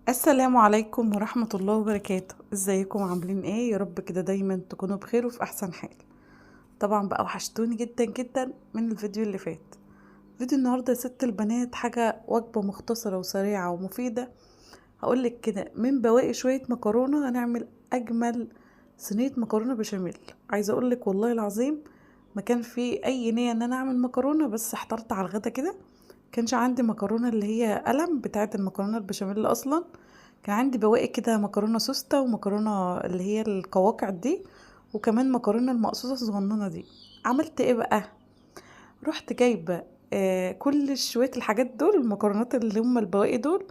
السلام عليكم ورحمة الله وبركاته. ازيكم عاملين ايه؟ يا رب كده دايما تكونوا بخير وفي احسن حال. طبعا بقى وحشتوني جدا جدا من الفيديو اللي فات. فيديو النهاردة يا ست البنات حاجة وجبة مختصرة وسريعة ومفيدة. هقولك كده من بواقي شوية مكرونة هنعمل اجمل صينية مكرونة بشاميل. عايزة اقولك والله العظيم ما كان في اي نية ان انا اعمل مكرونة، بس احترت على الغدا كده. كانش عندي مكرونة اللي هي قلم بتاعة المكرونة البشاميل اصلا. كان عندي بواقي كده مكرونة سوسته ومكرونة اللي هي القواقع دي، وكمان مكرونة المقصوصة الصغننة دي. عملت ايه بقى؟ رحت جايبة كل شوية الحاجات دول، المكرونات اللي هم البواقي دول،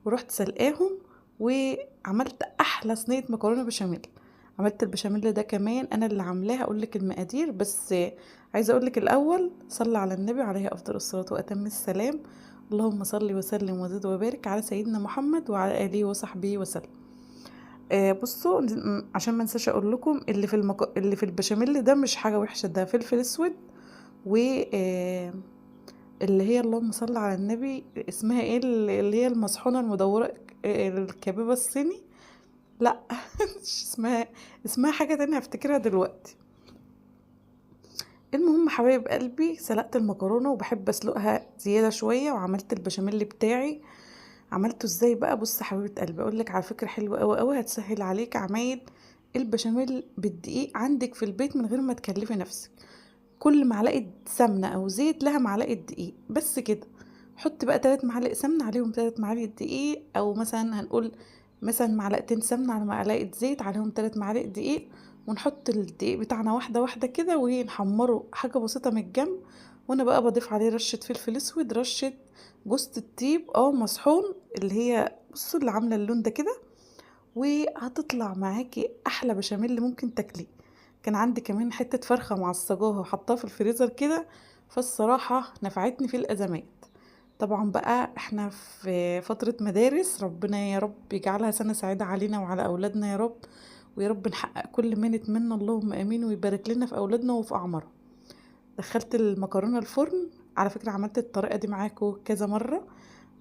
ورحت سلقاهم وعملت احلى صينية مكرونة بشاميل. عملت البشاميل ده كمان انا اللي عاملاها، اقولك المقادير بس. عايزه اقولك الاول صلى على النبي عليه افضل الصلاه واتم السلام. اللهم صل وسلم وزد وبارك على سيدنا محمد وعلى اله وصحبه وسلم. بصوا عشان ما انساش اقول لكم اللي في البشاميل ده مش حاجه وحشه، ده فلفل اسود و اللي هي اللهم صل على النبي، اسمها ايه اللي هي المصحونه المدوره، الكبابه الصيني. لا مش اسمها حاجه تانية هفتكرها دلوقتي. المهم حبايب قلبي، سلقت المكرونه وبحب اسلقها زياده شويه، وعملت البشاميل بتاعي. عملته ازاي بقى؟ بص حبيبه قلبي، اقول لك على فكره حلوه قوي قوي هتسهل عليك عمايل البشاميل بالدقيق عندك في البيت من غير ما تكلفي نفسك. كل معلقه سمنه او زيت لها معلقه دقيق بس كده. حط بقى 3 معالق سمنه عليهم 3 معالق دقيق، او مثلا هنقول مثلا معلقتين سمنه على معلقه زيت عليهم 3 معالق دقيق. ونحط الدقيق بتاعنا واحده واحده كده ونحمره حاجه بسيطه من الجنب. وانا بقى بضيف عليه رشه فلفل اسود، رشه جوز الطيب مسحون، اللي هي بصوا اللي عامله اللون ده كده. وهتطلع معاكي احلى بشاميل ممكن تاكليه. كان عندي كمان حته فرخه معصجاها وحطاها في الفريزر كده، فالصراحه نفعتني في الازمات. طبعا بقى احنا في فتره مدارس، ربنا يا رب يجعلها سنه سعيده علينا وعلى اولادنا يا رب. ويا رب نحقق كل ما نتمنى، اللهم امين، ويبارك لنا في اولادنا وفي اعمارهم. دخلت المكرونه الفرن. على فكره عملت الطريقه دي معاكم كذا مره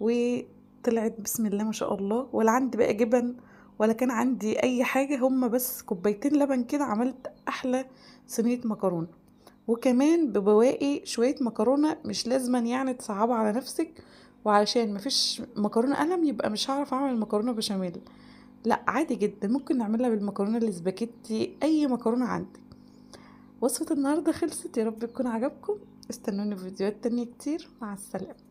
وطلعت بسم الله ما شاء الله. ولا عندي بقى جبن ولا كان عندي اي حاجه، هما بس كوبايتين لبن كده عملت احلى صينيه مكرونه. وكمان ببواقي شويه مكرونه، مش لازما يعني تصعبها على نفسك. وعلشان مفيش مكرونه قلم يبقى مش هعرف اعمل مكرونه بشاميل. لا عادي جدا ممكن نعملها بالمكرونه الاسباجيتي، اي مكرونه عندك. وصفة النهاردة خلصت، يا رب تكون عجبكم. استنوني في فيديوهات تانية كتير. مع السلامة.